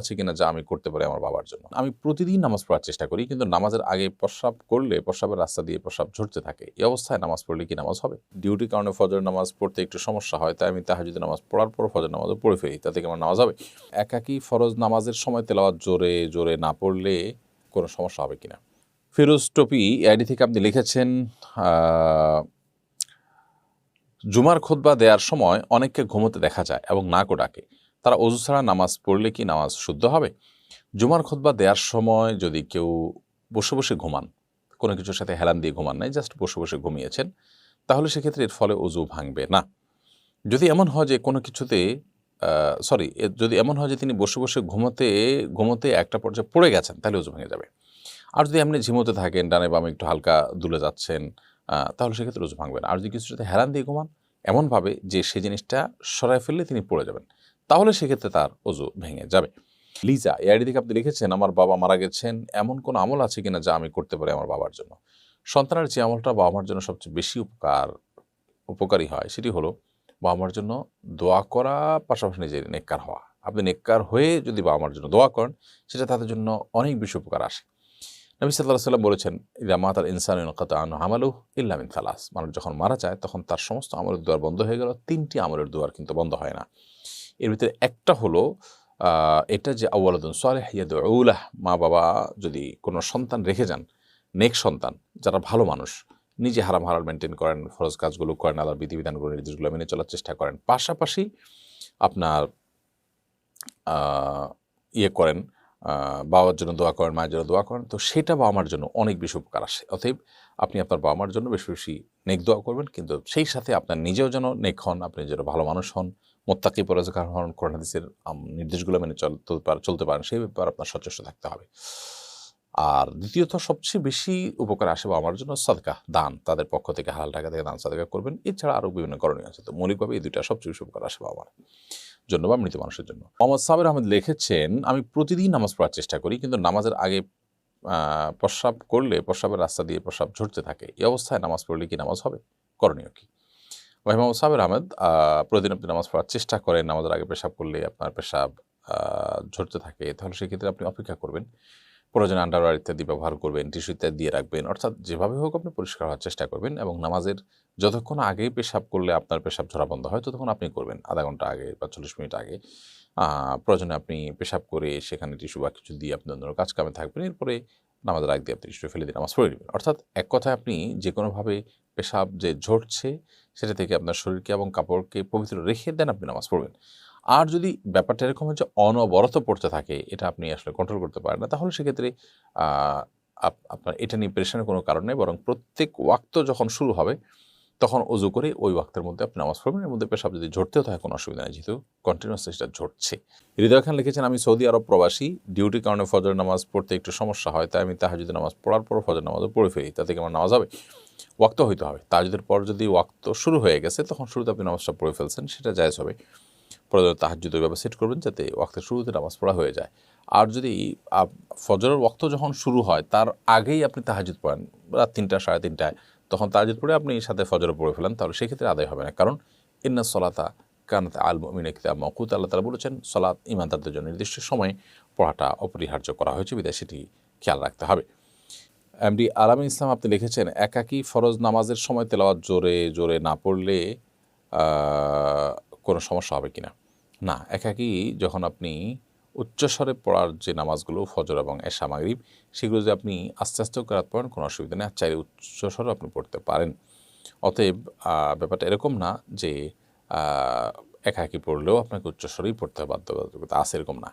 আছে কিনা যা আমি করতে পারি আমার বাবার জন্য। আমি প্রতিদিন নামাজ পড়ার চেষ্টা করি, কিন্তু নামাজের আগে প্রস্রাব করলে প্রস্রাবের রাস্তা দিয়ে প্রস্রাব ঝরতে থাকে। এই অবস্থায় নামাজ পড়লে কি নামাজ হবে? ডিউটির কারণে ফজর নামাজ পড়তে একটু সমস্যা হয়, তাই আমি তাহাজ্জুদের নামাজ পড়ার পর ফজর নামাজও পড়ে ফেলি, তাতে কি আমার নামাজ হবে? একাকী ফরজ নামাজের সময় তেলাওয়াত জোরে জোরে না পড়লে কোনো সমস্যা হবে কিনা? ফিরোজ টপি আইডি থেকে আপনি লিখেছেন, জুমার খুতবা দেওয়ার সময় অনেককে ঘুমোতে দেখা যায় এবং নাকও ডাকে, তারা অজু ছাড়া নামাজ পড়লে কি নামাজ শুদ্ধ হবে? জুমার খুতবা দেওয়ার সময় যদি কেউ বসে বসে ঘুমান, কোনো কিছুর সাথে হেলান দিয়ে ঘুমান নাই, জাস্ট বসে বসে ঘুমিয়েছেন, তাহলে সেক্ষেত্রে এর ফলে অজু ভাঙবে না। যদি এমন হয় যে কোনো কিছুতে যদি এমন হয় যে তিনি বসে বসে ঘুমোতে ঘুমোতে একটা পর্যায়ে পড়ে গেছেন, তাহলে অজু ভেঙে যাবে। আর যদি এমনি ঝিমোতে থাকেন, ডানে বামে একটু হালকা দুলে যাচ্ছেন, তাহলে সেক্ষেত্রে অজু ভাঙবে না। আর যদি কিছুর সাথে হেলান দিয়ে ঘুমান এমনভাবে যে সেই জিনিসটা সরায় ফেললে তিনি পড়ে যাবেন, তাহলে সেক্ষেত্রে তার অজু ভেঙে যাবে। লিজা এই আইডি থেকে আপনি লিখেছেন, আমার বাবা মারা গেছেন, এমন কোনো আমল আছে কিনা যা আমি করতে পারি আমার বাবার জন্য? সন্তানের যে আমলটা বাবা মার জন্য সবচেয়ে বেশি উপকারী হয় সেটি হলো বাবা মার জন্য দোয়া করা, পাশাপাশি নিজের নেককার হওয়া। আপনি নেককার হয়ে যদি বাবা মার জন্য দোয়া করেন, সেটা তাদের জন্য অনেক বেশি উপকার আসে। নবী সাল্লাল্লাহু আলাইহি ওয়াসাল্লাম বলেছেন, ইযা মাতাল ইনসানু ইনকাতা আনহু আমালুহু ইল্লা মিন সালাস। মানুষ যখন মারা যায় তখন তার সমস্ত আমলের দুয়ার বন্ধ হয়ে গেল, তিনটি আমলের দুয়ার কিন্তু বন্ধ হয় না। এর ভিতরে একটা হলো এটা যে আওয়ালাদুন সালেহ ইয়াদউ লাহ, মা বাবা যদি কোনো সন্তান রেখে যান, নেক সন্তান যারা ভালো মানুষ, নিজে হারাম হালাল মেনটেন করেন, ফরজ কাজগুলো করেন, আল্লাহর বিধিবিধানগুলো নির্দেশগুলো মেনে চলার চেষ্টা করেন, পাশাপাশি আপনার করেন, বাবার জন্য দোয়া করেন, মায়ের জন্য দোয়া করেন, তো সেটা বাবা মার জন্য অনেক বেশি উপকার আসে। অতএব আপনি আপনার বাবা মার জন্য বেশি বেশি নেক দোয়া করবেন, কিন্তু সেই সাথে আপনার নিজেও যেন নেক হন, আপনি যেন ভালো মানুষ হন, মুত্তাকি পরহেজগার হন, কোরআন হাদিসের নির্দেশগুলো মেনে চলতে পারেন, সেই ব্যাপারে আপনার সচেষ্ট থাকতে হবে। আর দ্বিতীয়ত সবচেয়ে বেশি উপকার আসে বাবা মার জন্য সাদকা, দান, তাদের পক্ষ থেকে হালাল টাকা থেকে দান সাদকা করবেন। এছাড়া আরও বিভিন্ন করণীয় আছে, তো মৌলিকভাবে এই দুইটা সবচেয়ে বেশি উপকার আসে বাবা মার জন্য বা মৃত মানুষের জন্য। মোহাম্মদ সাবের আহমেদ লিখেছেন, আমি প্রতিদিন নামাজ পড়ার চেষ্টা করি, কিন্তু নামাজের আগে প্রস্রাব করলে প্রস্রাবের রাস্তা দিয়ে প্রস্রাব ঝরতে থাকে। এই অবস্থায় নামাজ পড়লে কি নামাজ হবে? করণীয় কি? ভাই মোহাম্মদ সাবের আহমেদ, প্রতিদিন আপনি নামাজ পড়ার চেষ্টা করেন, নামাজের আগে পেশাব করলে আপনার পেশাব ঝরতে থাকে, তাহলে সেক্ষেত্রে আপনি অপেক্ষা করবেন, প্রয়োজনে আন্ডারওয়্যার ইত্যাদি ব্যবহার করবেন, টিস্যু ইত্যাদি দিয়ে রাখবেন, অর্থাৎ যেভাবে হোক আপনি পরিষ্কার হওয়ার চেষ্টা করবেন, এবং নামাজের যতক্ষণ আগে পেশাব করলে আপনার পেশাব ঝরা বন্ধ হয় ততক্ষণ আপনি করবেন, আধা ঘন্টা আগে বা 40 মিনিট আগে। প্রয়োজনে আপনি পেশাব করে সেখানে টিস্যু বা কিছু দিয়ে আপনি অন্য কাজ কামে থাকবেন, এরপরে নামাজের আগ দিয়ে আপনি টিস্যু ফেলে দিয়ে নামাজ পড়ে নেবেন। অর্থাৎ এক কথায় আপনি যে কোনোভাবে পেশাব যে ঝরছে সেটা থেকে আপনার শরীরকে এবং কাপড়কে পবিত্র রেখে দেন আপনি নামাজ পড়বেন। আর যদি ব্যাপারটা এরকম হয় যে অনবরত পড়তে থাকে, এটা আপনি আসলে কন্ট্রোল করতে পারেন না, তাহলে সেক্ষেত্রে আপনার এটা নিয়ে পেরেশানির কোনো কারণ নেই, বরং প্রত্যেক ওয়াক্ত যখন শুরু হবে তখন অজু করে ওই ওয়াক্তের মধ্যে আপনি নামাজ পড়বেন। এর মধ্যে পেশাব যদি ঝরতেও থাকে কোনো অসুবিধা নেই, যেহেতু কন্টিনিউয়াসলি সেটা ঝরছে। হৃদয় খান লিখেছেন, আমি সৌদি আরব প্রবাসী, ডিউটির কারণে ফজর নামাজ পড়তে একটু সমস্যা হয়, তাই আমি তাহাজ্জুদের নামাজ পড়ার পর ফজর নামাজও পড়ে ফেলি, তাতে কি আমার নামাজ হবে? ওয়াক্ত হইতে হবে, তাহাজ্জুদের পর যদি ওয়াক্ত শুরু হয়ে গেছে তখন শুরুতে আপনি নামাজটা পড়ে ফেলছেন, সেটা জায়েজ হবে। প্রয়োজনে তাহাজ্জুদ ওইভাবে সেট করবেন যাতে ওয়াক্তের শুরুতে নামাজ পড়া হয়ে যায়। আর যদি ফজরের ওয়াক্ত যখন শুরু হয় তার আগেই আপনি তাহাজ্জুদ পড়েন, রাত ৩টা ৩:৩০, তখন তাহাজ্জুদ পড়ে আপনি সাথে ফজরও পড়ে ফেলেন, তাহলে সেক্ষেত্রে আদায় হবে না। কারণ ইন্না সলাতা কানাত আল মুমিনিনা কিতাবাম মাওকুতা, আল্লাহ তাআলা বলেছেন সলাত ঈমানদারদের জন্য নির্দিষ্ট সময়ে পড়াটা অপরিহার্য করা হয়েছে, বিধায় সেটি খেয়াল রাখতে হবে। এমডি আলামী ইসলাম আপনি লিখেছেন, একাকী ফরজ নামাজের সময় তেলাওয়াত জোরে জোরে না পড়লে কোনো সমস্যা হবে কিনা? না, একাকী যখন আপনি উচ্চস্বরে পড়ার যে নামাজগুলো ফজর এবং এশা মাগরিব, সেগুলো যদি আপনি আস্তে আস্তেও কেরাত পড়েন কোনো অসুবিধা নেই, আর চাইলে উচ্চস্বরেও আপনি পড়তে পারেন। অতএব ব্যাপারটা এরকম না যে একাকী পড়লেও আপনাকে উচ্চস্বরেই পড়তে হবে, বাধ্যবাধকতা আছে এরকম না।